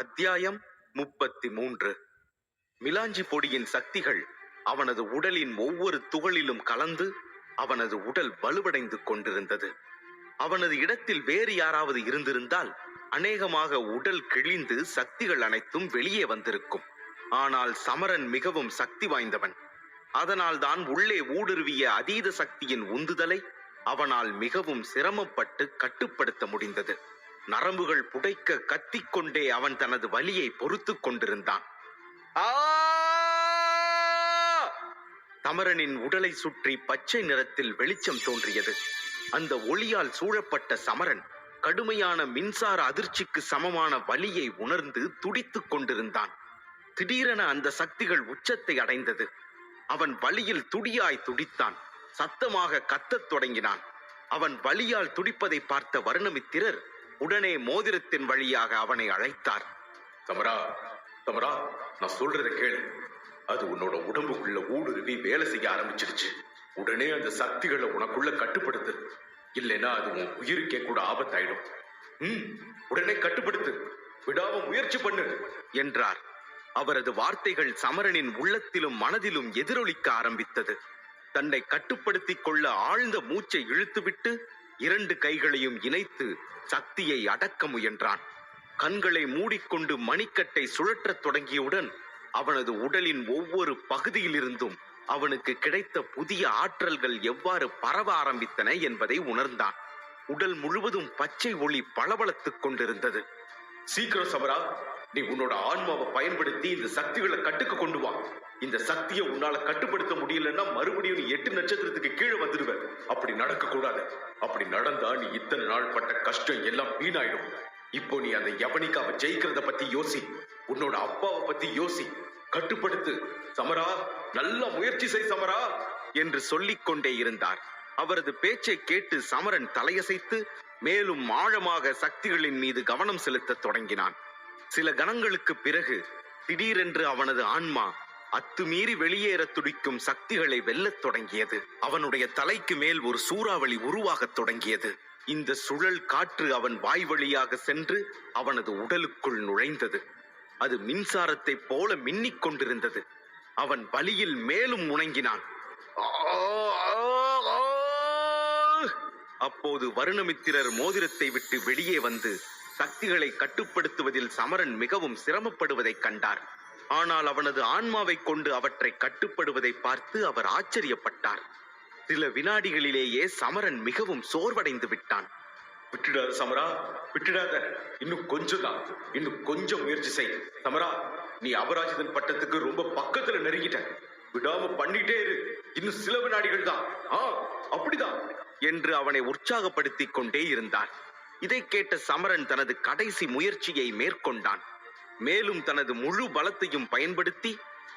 அத்தியாயம் 33. மிலாஞ்சி பொடியின் சக்திகள் அவனது உடலின் ஒவ்வொரு துகளிலும் கலந்து அவனது உடல் வலுவடைந்து கொண்டிருந்தது. அவனது இடத்தில் வேறு யாராவது இருந்திருந்தால் அநேகமாக உடல் கிழிந்து சக்திகள் அனைத்தும் வெளியே வந்திருக்கும். ஆனால் சமரன் மிகவும் சக்தி வாய்ந்தவன். அதனால் தான் உள்ளே ஊடுருவிய அதீத சக்தியின் உந்துதலை அவனால் மிகவும் சிரமப்பட்டு கட்டுப்படுத்த முடிந்தது. நரம்புகள் புடைக்க கத்திக்கொண்டே அவன் தனது வலியை பொறுத்து கொண்டிருந்தான். சமரனின் உடலை சுற்றி பச்சை நிறத்தில் வெளிச்சம் தோன்றியது. அந்த ஒளியால் சூழப்பட்ட சமரன் கடுமையான மின்சார அதிர்ச்சிக்கு சமமான வலியை உணர்ந்து துடித்துக் கொண்டிருந்தான். திடீரென அந்த சக்திகள் உச்சத்தை அடைந்தது. அவன் வலியில் துடியாய் துடித்தான். சத்தமாக கத்தத் தொடங்கினான். அவன் வலியால் துடிப்பதை பார்த்த வருணமித்திரர் உடனே மோதிரத்தின் வழியாக அவனை அழைத்தார். சமரா, சமரா, நான் சொல்றத கேளு. அது உன்னோட உடம்புக்குள்ள ஊடுருவி வேலை செய்ய ஆரம்பிச்சிருச்சு. உடனே அந்த சக்திகளை உனக்குள்ள கட்டுப்படுத்து. இல்லைன்னா அது உன் உயிருக்கே கூட ஆபத்தாயிடும். உடனே கட்டுப்படுத்து, விடாம முயற்சி பண்ணு என்றார். அவரது வார்த்தைகள் சமரனின் உள்ளத்திலும் மனதிலும் எதிரொலிக்க ஆரம்பித்தது. தன்னை கட்டுப்படுத்திக் கொள்ள ஆழ்ந்த மூச்சை இழுத்துவிட்டு 2 கைகளையும் இணைத்து சக்தியை அடக்க முயன்றான். கண்களை மூடிக்கொண்டு மணிக்கட்டை சுழற்றத் தொடங்கியவுடன் அவனது உடலின் ஒவ்வொரு பகுதியிலிருந்தும் அவனுக்கு கிடைத்த புதிய ஆற்றல்கள் எவ்வாறு பரவ ஆரம்பித்தன என்பதை உணர்ந்தான். உடல் முழுவதும் பச்சை ஒளி பளபளத்துக் கொண்டிருந்தது. சீக்கிரம் சமரா, நீ உன்னோட ஆன்மாவை பயன்படுத்தி இந்த சக்திகளை கட்டுக்கு கொண்டு வா. இந்த சக்தியை உன்னால கட்டுப்படுத்த முடியலன்னா மறுபடியும் நீ 8 நட்சத்திரத்துக்கு கீழே வந்துடுவ. அப்படி நடக்க கூடாது. அப்படி நடந்தா நீ இத்தனை நாள் பட்ட கஷ்டம் எல்லாம் வீணாயிடும். இப்போ நீ அந்த யவனிகாவை ஜெயிக்கிறத பத்தி யோசி. உன்னோட அப்பாவை பத்தி யோசி. கட்டுப்படுத்து சமரா, நல்ல முயற்சி செய் சமரா என்று சொல்லிக் கொண்டே இருந்தார். அவரது பேச்சை கேட்டு சமரன் தலையசைத்து மேலும் ஆழமாக சக்திகளின் மீது கவனம் செலுத்த தொடங்கினான். சில கணங்களுக்கு பிறகு திடீரென்று அவனது ஆன்மா அத்துமீறி வெளியேற துடிக்கும் சக்திகளை வெல்லத் தொடங்கியது. அவனுடைய தலைக்கு மேல் ஒரு சூறாவளி உருவாகத் தொடங்கியது. இந்த சுழல் காற்று அவன் வாய் வழியாக சென்று அவனது உடலுக்குள் நுழைந்தது. அது மின்சாரத்தை போல மின்னிக் கொண்டிருந்தது. அவன் வலியில் மேலும் முணங்கினான். அப்போது வருணமித்திரர் மோதிரத்தை விட்டு வெளியே வந்து சக்திகளை கட்டுப்படுத்துவதில் சமரன் மிகவும் சிரமப்படுவதை கண்டார். ஆனால் அவனது ஆன்மாவை கொண்டு அவற்றை கட்டுப்படுவதை பார்த்து அவர் ஆச்சரியப்பட்டார். சில வினாடிகளிலேயே சமரன் மிகவும் சோர்வடைந்து விட்டான். விட்டுடாத சமரா, விட்டுடாத. இன்னும் கொஞ்சம் தான், இன்னும் கொஞ்சம் முயற்சி செய் சமரா. நீ அபராஜிதன் பட்டத்துக்கு ரொம்ப பக்கத்துல நெருங்கிட்ட. விடாம பண்ணிட்டே இரு. இன்னும் சில வினாடிகள் தான். அப்படிதான் என்று அவனை உற்சாகப்படுத்திக் கொண்டே இருந்தான். இதை கேட்ட சமரன் தனது கடைசி முயற்சியை மேற்கொண்டான். மேலும் தனது முழு பலத்தையும் பயன்படுத்தி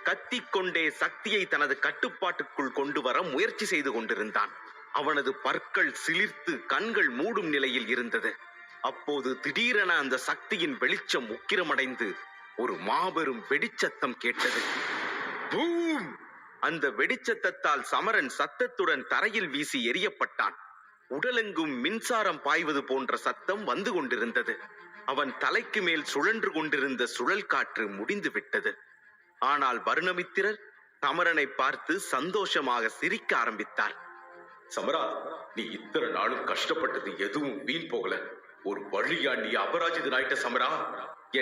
கத்திக்கொண்டே சக்தியை தனது கட்டுப்பாட்டுக்குள் கொண்டு வர முயற்சி செய்து கொண்டிருந்தான். அவனது பற்கள் சிலிர்த்து கண்கள் மூடும் நிலையில் இருந்தது. அப்போது திடீரென அந்த சக்தியின் வெளிச்சம் உக்கிரமடைந்து ஒரு மாபெரும் வெடிச்சத்தம் கேட்டது. பூம்! அந்த வெடிச்சத்தத்தால் சமரன் சத்தத்துடன் தரையில் வீசி எறியப்பட்டான். உடலெங்கும் மின்சாரம் பாய்வது போன்ற சத்தம் வந்து கொண்டிருந்தது. அவன் தலைக்கு மேல் சுழன்று கொண்டிருந்த சுழல் காற்று முடிந்து விட்டது. ஆனால் வருணமித்திரர் சமரனை பார்த்து சந்தோஷமாக சிரிக்க ஆரம்பித்தார். சமரா, நீ இத்தனை நாளும் கஷ்டப்பட்டது எதுவும் வீண் போகல. ஒரு வழியா நீ அபராஜிதனாயிட்ட சமரா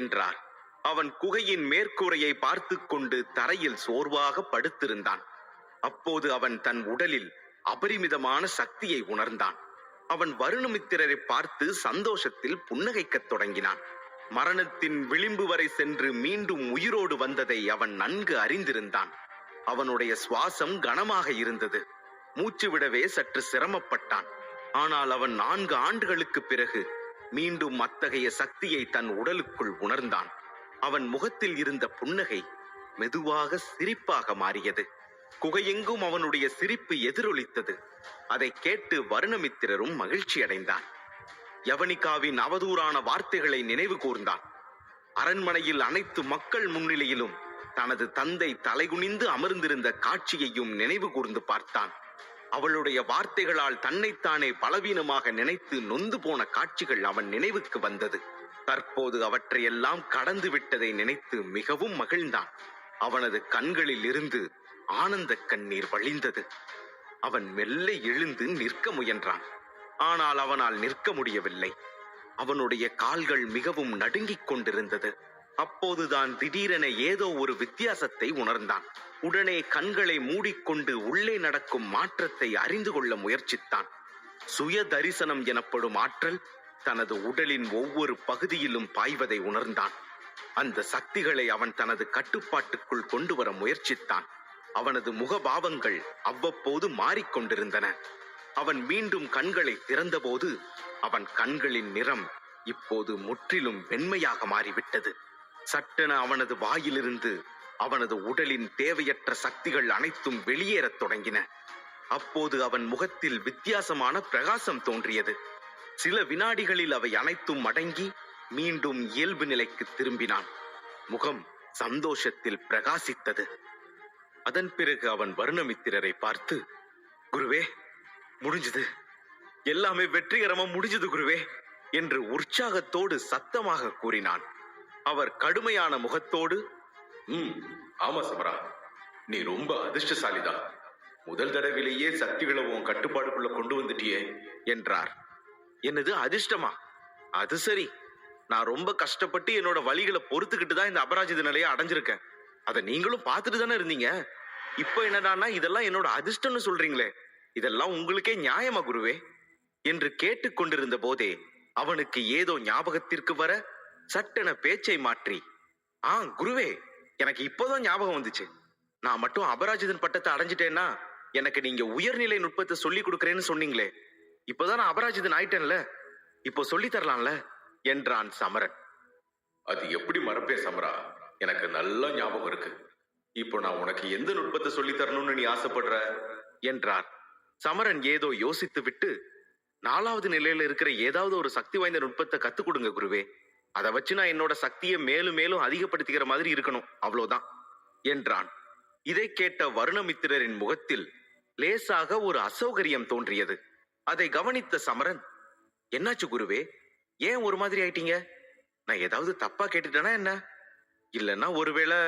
என்றார். அவன் குகையின் மேற்கூரையை பார்த்து கொண்டு தரையில் சோர்வாக படுத்திருந்தான். அப்போது அவன் தன் உடலில் அபரிமிதமான சக்தியை உணர்ந்தான். அவன் வருணமித்திரரை பார்த்து சந்தோஷத்தில் புன்னகைக்கத் தொடங்கினான். மரணத்தின் விளிம்பு வரை சென்று மீண்டும் உயிரோடு வந்ததை அவன் நன்கு அறிந்திருந்தான். அவனுடைய சுவாசம் கனமாக இருந்தது. மூச்சு விடவே சற்று சிரமப்பட்டான். ஆனால் அவன் 4 ஆண்டுகளுக்கு பிறகு மீண்டும் அத்தகைய சக்தியை தன் உடலுக்குள் உணர்ந்தான். அவன் முகத்தில் இருந்த புன்னகை மெதுவாக சிரிப்பாக மாறியது. குகையெங்கும் அவனுடைய சிரிப்பு எதிரொலித்தது. அதை கேட்டு வருணமித்திரரும் மகிழ்ச்சி அடைந்தான். யவனிகாவின் அவதூறான வார்த்தைகளை நினைவு கூர்ந்தான். அரண்மனையில் அனைத்து மக்கள் முன்னிலையிலும் தனது தந்தை தலைகுனிந்து அமர்ந்திருந்த காட்சியையும் நினைவு கூர்ந்து பார்த்தான். அவளுடைய வார்த்தைகளால் தன்னைத்தானே பலவீனமாக நினைத்து நொந்து போன காட்சிகள் அவன் நினைவுக்கு வந்தது. தற்போது அவற்றையெல்லாம் கடந்து விட்டதை நினைத்து மிகவும் மகிழ்ந்தான். அவனது கண்களில் இருந்து ஆனந்த கண்ணீர் வழிந்தது. அவன் மெல்ல எழுந்து நிற்க முயன்றான். ஆனால் அவனால் நிற்க முடியவில்லை. அவனுடைய கால்கள் மிகவும் நடுங்கிக் கொண்டிருந்தது. அப்போதுதான் திடீரென ஏதோ ஒரு வித்தியாசத்தை உணர்ந்தான். உடனே கண்களை மூடிக்கொண்டு உள்ளே நடக்கும் மாற்றத்தை அறிந்து கொள்ள முயற்சித்தான். சுய தரிசனம் எனப்படும் ஆற்றல் தனது உடலின் ஒவ்வொரு பகுதியிலும் பாய்வதை உணர்ந்தான். அந்த சக்திகளை அவன் தனது கட்டுப்பாட்டுக்குள் கொண்டு வர முயற்சித்தான். அவனது முகபாவங்கள் அவ்வப்போது மாறிக்கொண்டிருந்தன. அவன் மீண்டும் கண்களை திறந்தபோது அவன் கண்களின் நிறம் இப்போது முற்றிலும் வெண்மையாக மாறிவிட்டது. சட்டென அவனது வாயிலிருந்து அவனது உடலின் தேவையற்ற சக்திகள் அனைத்தும் வெளியேறத் தொடங்கின. அப்போது அவன் முகத்தில் வித்தியாசமான பிரகாசம் தோன்றியது. சில வினாடிகளில் அவை அனைத்தும் அடங்கி மீண்டும் இயல்பு நிலைக்கு திரும்பினான். முகம் சந்தோஷத்தில் பிரகாசித்தது. அதன் பிறகு அவன் வருணமித்திரரை பார்த்து, குருவே, முடிஞ்சது, எல்லாமே வெற்றிகரமா முடிஞ்சது குருவே என்று உற்சாகத்தோடு சத்தமாக கூறினான். அவர் கடுமையான முகத்தோடு, ஆமா சமரா, நீ ரொம்ப அதிர்ஷ்டசாலிதான். முதல் தடவையிலேயே சக்திகளை உன் கட்டுப்பாடுக்குள்ள கொண்டு வந்துட்டியே என்றார். என்னது அதிர்ஷ்டமா? அது சரி, நான் ரொம்ப கஷ்டப்பட்டு என்னோட வழிகளை பொறுத்துக்கிட்டு தான் இந்த அபராஜித நிலையை அடைஞ்சிருக்கேன். அதை நீங்களும் பார்த்துட்டு தானே இருந்தீங்க. இப்ப என்னடான்னா இதெல்லாம் என்னோட அதிர்ஷ்டம்னு சொல்றீங்களே, இதெல்லாம் உங்களுக்கே நியாயமா குருவே என்று கேட்டுக்கொண்டிருந்த போதே அவனுக்கு ஏதோ ஞாபகத்திற்கு வர சட்டென பேச்சை மாற்றி, குருவே, எனக்கு இப்போதான் ஞாபகம் வந்துச்சு. நான் மட்டும் அபராஜிதன் பட்டத்தை அடைஞ்சிட்டேன்னா எனக்கு நீங்க உயர்நிலை நுட்பத்தை சொல்லி கொடுக்கறேன்னு சொன்னீங்களே, இப்போதான் நான் அபராஜிதன் ஆயிட்டேன்ல, இப்போ சொல்லி தரலாம்ல என்றான் சமரன். அது எப்படி மறப்பேன் சமரா, எனக்கு நல்லா ஞாபகம் இருக்கு. இப்போ நான் உனக்கு எந்த நுட்பத்தை சொல்லி தரணும்னு நீ ஆசைப்படுற என்றார். சமரன் ஏதோ யோசித்து விட்டு, 4வது நிலையில இருக்கிற ஏதாவது ஒரு சக்தி வாய்ந்த நுட்பத்தை கத்து கொடுங்க குருவே. அதை வச்சு நான் என்னோட சக்தியை மேலும் மேலும் அதிகப்படுத்திக்கிற மாதிரி இருக்கணும், அவ்வளவுதான் என்றான். இதை கேட்ட வருணமித்திரரின் முகத்தில் லேசாக ஒரு அசௌகரியம் தோன்றியது. அதை கவனித்த சமரன், என்னாச்சு குருவே, ஏன் ஒரு மாதிரி ஆயிட்டீங்க? நான் ஏதாவது தப்பா கேட்டுட்டேனா என்ன? இல்லைன்னா ஒருவேளை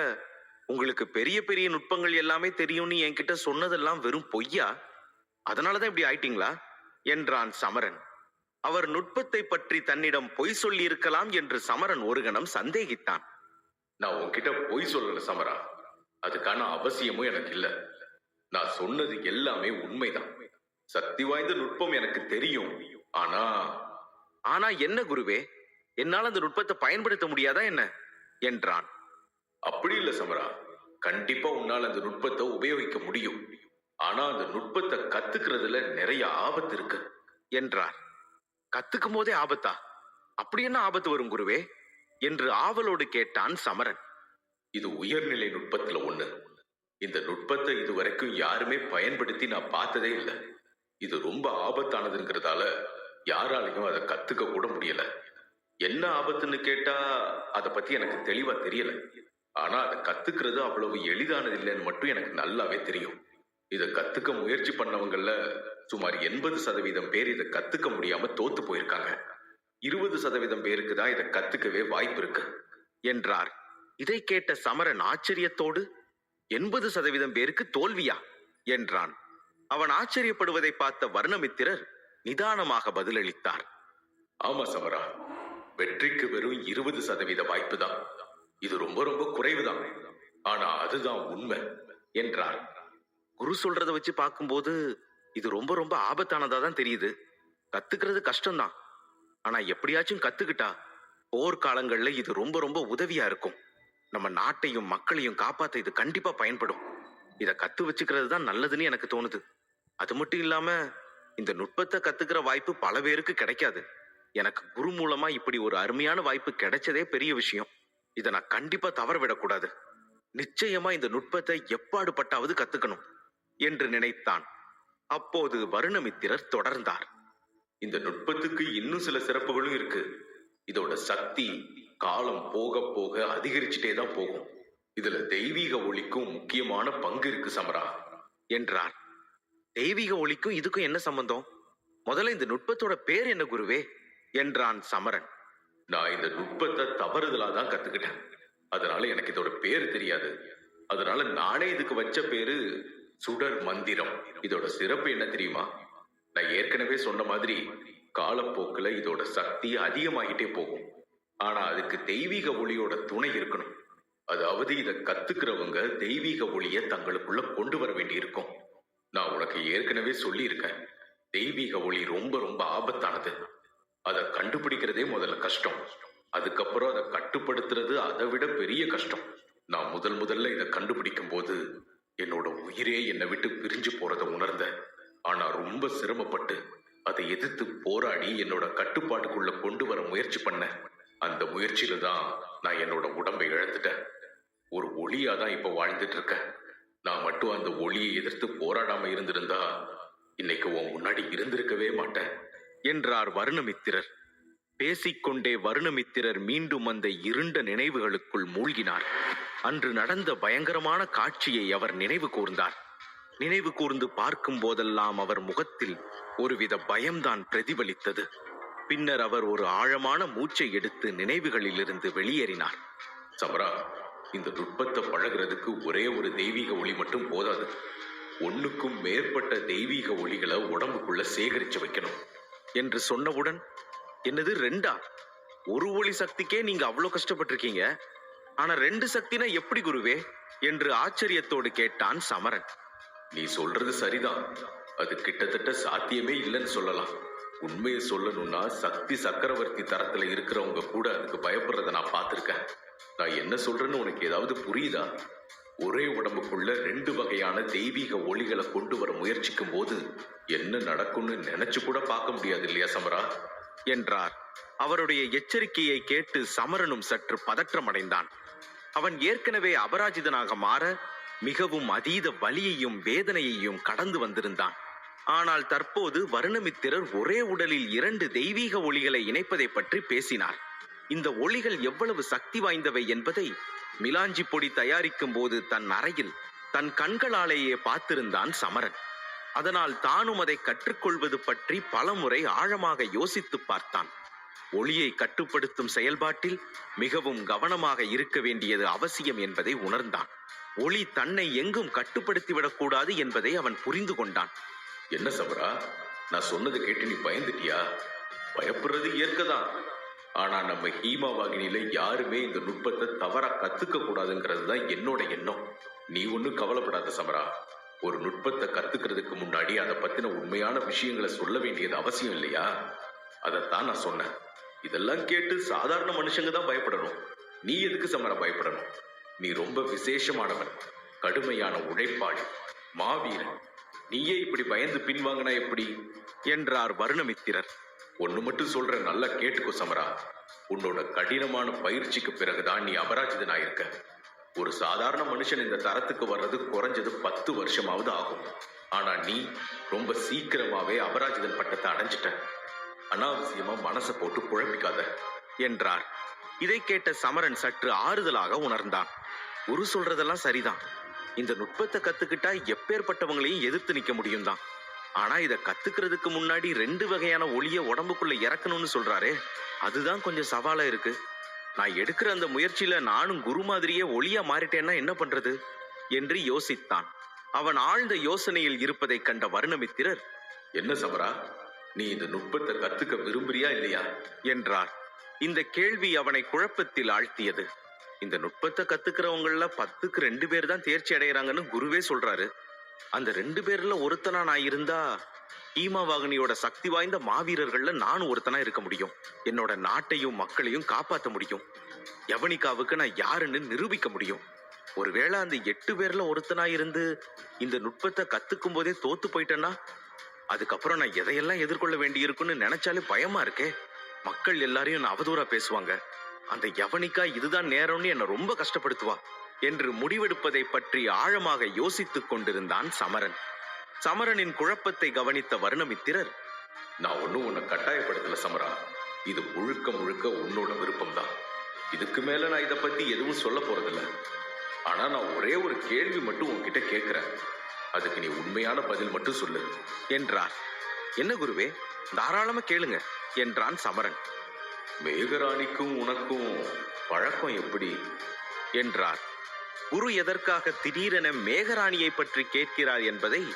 உங்களுக்கு பெரிய பெரிய நுட்பங்கள் எல்லாமே தெரியும்னு என்கிட்ட சொன்னதெல்லாம் வெறும் பொய்யா? அதனாலதான் இப்படி ஆயிட்டீங்களா என்றான் சமரன். அவர் நுட்பத்தை பற்றி தன்னிடம் பொய் சொல்லி இருக்கலாம் என்று சமரன் ஒரு கணம் சந்தேகித்தான். நான் உன்கிட்ட பொய் சொல்லல சமரா, அதுக்கான அவசியமும் எனக்கு இல்ல. நான் சொன்னது எல்லாமே உண்மைதான். சக்தி வாய்ந்த நுட்பம் எனக்கு தெரியும். ஆனா என்ன குருவே, என்னால் அந்த நுட்பத்தை பயன்படுத்த முடியாதா என்ன என்றான். அப்படி இல்ல சமரா, கண்டிப்பா உன்னால் அந்த நுட்பத்தை உபயோகிக்க முடியும். ஆனா அந்த நுட்பத்தை கத்துக்கிறதுல நிறைய ஆபத்து இருக்கு என்றார். கத்துக்கும் போதே ஆபத்தா? அப்படி என்ன ஆபத்து வரும் குருவே என்று ஆவலோடு கேட்டான் சமரன். இது உயர்நிலை நுட்பத்துல ஒண்ணு. இந்த நுட்பத்தை இதுவரைக்கும் யாருமே பயன்படுத்தி நான் பார்த்ததே இல்லை. இது ரொம்ப ஆபத்தானதுங்கிறதால யாராலையும் அதை கத்துக்க கூட முடியல. என்ன ஆபத்துன்னு கேட்டா அதை பத்தி எனக்கு தெளிவா தெரியல. ஆனா அதை கத்துக்கிறது அவ்வளவு எளிதானது இல்லைன்னு மட்டும் எனக்கு நல்லாவே தெரியும். இதை கத்துக்க முயற்சி பண்ணவங்கள்ல சுமார் 80% பேர் இதை கத்துக்க முடியாம தோத்து போயிருக்காங்க. 20% பேருக்கு தான் இதை கத்துக்கவே வாய்ப்பு இருக்கு என்றார். இதை கேட்ட சமரன் ஆச்சரியத்தோடு, 80% பேருக்கு தோல்வியா என்றான். அவன் ஆச்சரியப்படுவதை பார்த்த வருணமித்திரர் நிதானமாக பதிலளித்தார். ஆமா சமரா, வெற்றிக்கு வெறும் 20% வாய்ப்பு தான். இது ரொம்ப ரொம்ப குறைவுதான், ஆனா அதுதான் உண்மை என்றார். குரு சொல்றதை வச்சு பார்க்கும்போது இது ரொம்ப ரொம்ப ஆபத்தானதா தான் தெரியுது. கத்துக்கிறது கஷ்டம்தான், ஆனா எப்படியாச்சும் கத்துக்கிட்டா போர்க்காலங்கள்ல இது ரொம்ப ரொம்ப உதவியா இருக்கும். நம்ம நாட்டையும் மக்களையும் காப்பாத்த இது கண்டிப்பா பயன்படும். இதை கத்து வச்சுக்கிறது தான் நல்லதுன்னு எனக்கு தோணுது. அது மட்டும் இல்லாம இந்த நுட்பத்தை கத்துக்கிற வாய்ப்பு பல பேருக்கு கிடைக்காது. எனக்கு குரு மூலமா இப்படி ஒரு அருமையான வாய்ப்பு கிடைச்சதே பெரிய விஷயம். இதை நான் கண்டிப்பா தவற விடக்கூடாது. நிச்சயமா இந்த நுட்பத்தை எப்பாடுபட்டாவது கத்துக்கணும் என்று நினைத்தான். அப்போது வருணமித்திரர் தொடர்ந்தார். இந்த நுட்பத்துக்கு இன்னும் சில சிறப்புகளும் இருக்கு. இதோட சக்தி காலம் போக போக அதிகரிச்சுட்டே தான் போகும். இதுல தெய்வீக ஒளிக்கும் முக்கியமான பங்கு இருக்கு சமரா என்றார். தெய்வீக ஒளிக்கும் இதுக்கும் என்ன சம்பந்தம்? முதல்ல இந்த நுட்பத்தோட பேர் என்ன குருவே என்றான் சமரன். நான் இந்த நுட்பத்தை தவறுதலா தான் கத்துக்கிட்டேன். அதனால எனக்கு இதோட பேரு தெரியாது. அதனால நானே இதுக்கு வச்ச பேரு சுடர் மந்திரம். இதோட சிறப்பு என்ன தெரியுமா? நான் ஏற்கனவே சொன்ன மாதிரி காலப்போக்குல இதோட சக்தி அதிகமாகிட்டே போகும். ஆனா அதுக்கு தெய்வீக ஒளியோட துணை இருக்கணும். அதாவது இத கத்துக்கிறவங்க தெய்வீக ஒளிய தங்களுக்குள்ள கொண்டு வர வேண்டி இருக்கும். நான் உனக்கு ஏற்கனவே சொல்லி இருக்கேன், தெய்வீக ஒளி ரொம்ப ரொம்ப ஆபத்தானது. அதை கண்டுபிடிக்கிறதே முதல்ல கஷ்டம். அதுக்கப்புறம் அதை கட்டுப்படுத்துறது அதை விட பெரிய கஷ்டம். நான் முதல்ல இதை கண்டுபிடிக்கும் போது என்னோட உயிரே என்னை விட்டு பிரிஞ்சு போறதை உணர்ந்தேன். ஆனா ரொம்ப சிரமப்பட்டு அதை எதிர்த்து போராடி என்னோட கட்டுப்பாட்டுக்குள்ள கொண்டு வர முயற்சி பண்ணேன். அந்த முயற்சியில தான் நான் என்னோட உடம்பை இழந்துட்டேன். ஒரு ஒளியா தான் இப்ப வாழ்ந்துட்டு இருக்கேன். நான் மட்டும் அந்த ஒளியை எதிர்த்து போராடாம இருந்திருந்தா இன்னைக்கு உன் முன்னாடி இருந்திருக்கவே மாட்டேன் என்றார் வருணமித்திரர். பேசிக்கொண்டே வருணமித்திரர் மீண்டும் அந்த இருண்ட நினைவுகளுக்குள் மூழ்கினார். அன்று நடந்த பயங்கரமான காட்சியை அவர் நினைவு கூர்ந்தார். நினைவு கூர்ந்து பார்க்கும் போதெல்லாம் அவர் முகத்தில் ஒருவித பயம்தான் பிரதிபலித்தது. பின்னர் அவர் ஒரு ஆழமான மூச்சை எடுத்து நினைவுகளிலிருந்து வெளியேறினார். சமரா, இந்த நுட்பத்தை பழகிறதுக்கு ஒரே ஒரு தெய்வீக ஒளி மட்டும் போதாது. ஒண்ணுக்கும் மேற்பட்ட தெய்வீக ஒளிகளை உடம்புக்குள்ள சேகரிச்சு வைக்கணும் என்று சொன்னவுடன், என்னது 2ஆ? ஒரு ஒளி சக்திக்கே நீங்க அவ்வளவு கஷ்டப்பட்டிருக்கீங்க, ஆனா 2 சக்தினா எப்படி குருவே என்று ஆச்சரியத்தோடு கேட்டான் சமரன். நீ சொல்றது சரிதான். அது கிட்டத்தட்ட சாத்தியமே இல்லைன்னு சொல்லலாம். உண்மையை சொல்லணும்னா சக்தி சக்கரவர்த்தி தரத்துல இருக்கிறவங்க கூட அதுக்கு பயப்படுறத நான் பார்த்திருக்கேன். நான் என்ன சொல்றேன்னு உனக்கு ஏதாவது புரியுதா? ஒரே உடம்புக்குள்ள 2 வகையான தெய்வீக ஒளிகளை கொண்டு வர முயற்சிக்கும் போது என்ன நடக்கும்னு நினைச்சு கூட பார்க்க முடியாது இல்லையா சமரா என்றார். அவருடைய எச்சரிக்கையை கேட்டு சமரனும் சற்று பதற்றமடைந்தான். அவன் ஏற்கனவே அபராஜிதனாக மாற மிகவும் அதீத வலியையும் வேதனையையும் கடந்து வந்திருந்தான். ஆனால் தற்போது வருணமித்திரர் ஒரே உடலில் 2 தெய்வீக ஒளிகளை இணைப்பதை பற்றி பேசினார். இந்த ஒளிகள் எவ்வளவு சக்தி வாய்ந்தவை என்பதை மிலாஞ்சி பொடி தயாரிக்கும் போது தன் அறையில் தன் கண்களாலேயே பார்த்திருந்தான் சமரன். அதனால் தானும் அதை கற்றுக்கொள்வது பற்றி பலமுறை ஆழமாக யோசித்து பார்த்தான். ஒளியை கட்டுப்படுத்தும் செயல்பாட்டில் மிகவும் கவனமாக இருக்க வேண்டியது அவசியம் என்பதை உணர்ந்தான். ஒளி தன்னை எங்கும் கட்டுப்படுத்திவிடக்கூடாது என்பதை அவன் புரிந்து கொண்டான். என்ன சமரா, நான் சொன்னது கேட்டு நீ பயந்துட்டியா? பயப்படுறது இயற்கைதான். ஆனா நம்ம ஹீமாவாகினியில யாருமே இந்த நுட்பத்தை தவறா கத்துக்க கூடாதுங்கிறது தான் என்னோட எண்ணம். நீ ஒன்னும் கவலைப்படாத சமரா. ஒரு நுட்பத்தை கத்துக்கிறதுக்கு முன்னாடி அதை பத்தின உண்மையான விஷயங்களை சொல்ல வேண்டியது அவசியம் இல்லையா? அதைத்தான் நான் சொன்னேன். இதெல்லாம் கேட்டு சாதாரண மனுஷங்க தான் பயப்படணும். நீ எதுக்கு சமரா பயப்படணும்? நீ ரொம்ப விசேஷமானவன், கடுமையான உழைப்பாளி, மாவீரன். நீயே இப்படி பயந்து பின்வாங்கினா எப்படி என்றார் வருணமித்திரர். ஒண்ணு மட்டும் சொல்றேன், நல்லா கேட்டுக்கோ சமரா. உன்னோட கடினமான பயிற்சிக்கு பிறகுதான் நீ அபராஜிதனாயிருக்க. ஒரு சாதாரண மனுஷன் இந்த தரத்துக்கு வர்றது குறைஞ்சது 10 வருஷமாவது ஆகும். ஆனா நீ ரொம்ப சீக்கிரமாவே அபராஜிதன் பட்டத்தை அடைஞ்சிட்ட. அனாவசியமா மனசை போட்டு குழப்பிக்காத என்றார். இதை கேட்ட சமரன் சற்று ஆறுதலாக உணர்ந்தான். குரு சொல்றதெல்லாம் சரிதான். இந்த நுட்பத்தை கத்துக்கிட்டா எப்பேற்பட்டவங்களையும் எதிர்த்து நிக்க முடியும் தான். ஆனா இதை கத்துக்கிறதுக்கு முன்னாடி 2 வகையான ஒளிய உடம்புக்குள்ள இறக்கணும்னு சொல்றாரே, அதுதான் கொஞ்சம் சவாலா இருக்கு. நான் எடுக்கிற அந்த முயற்சியில நானும் குரு மாதிரியே ஒளியா மாறிட்டேன்னா என்ன பண்றது என்று யோசித்தான். அவன் ஆழ்ந்த யோசனையில் இருப்பதை கண்ட வருணமித்திரர், என்ன சமரா, நீ இந்த நுட்பத்தை கத்துக்க விரும்புறியா இல்லையா என்றார். இந்த கேள்வி அவனை குழப்பத்தில் ஆழ்த்தியது. இந்த நுட்பத்தை கத்துக்கிறவங்கள 10க்கு 2 பேர் தான் தேர்ச்சி அடைகிறாங்கன்னு குருவே சொல்றாரு. அந்த 2 பேர்ல ஒருத்தனா நான் இருந்தா ஹீமாவாகினியோட சக்தி வாய்ந்த மாவீரர்கள்ல நானும் ஒருத்தனா இருக்க முடியும். என்னோட நாட்டையும் மக்களையும் காப்பாற்ற முடியும். யவனிகாவுக்கு நான் யாருன்னு நிரூபிக்க முடியும். ஒருவேளை அந்த 8 பேர்ல ஒருத்தனா இருந்து இந்த நுட்பத்தை கத்துக்கும் போதே தோத்து போயிட்டேன்னா அதுக்கப்புறம் நான் எதையெல்லாம் எதிர்கொள்ள வேண்டி இருக்குன்னு நினைச்சாலே பயமா இருக்கே. மக்கள் எல்லாரையும் நான் அவதூறா பேசுவாங்க. அந்த யவனிகா இதுதான் நேரம்னு என்னை ரொம்ப கஷ்டப்படுத்துவா என்று முடிவெடுப்பதை பற்றி ஆழமாக யோசித்துக் கொண்டிருந்தான் சமரன். சமரனின் குழப்பத்தை கவனித்த வருணமித்திரர், நான் ஒன்னும் உன்னை கட்டாயப்படுத்தல சமரா. இது முழுக்க முழுக்க உன்னோட விருப்பம் தான். இதுக்கு மேல நான் இதை பத்தி எதுவும் சொல்ல போறதில்ல. ஆனா நான் ஒரே ஒரு கேள்வி மட்டும் உன்கிட்ட கேட்கிறேன். அதுக்கு நீ உண்மையான பதில் மட்டும் சொல்லு என்றார். என்ன குருவே, தாராளமா கேளுங்க என்றான் சமரன். மேகராணிக்கும் உனக்கும் பழக்கம் எப்படி என்றார். குரு எதற்காக திடீரென மேகராணியை பற்றி கேட்கிறார் என்பதை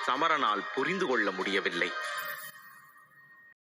சமரனால் புரிந்து கொள்ள முடியவில்லை.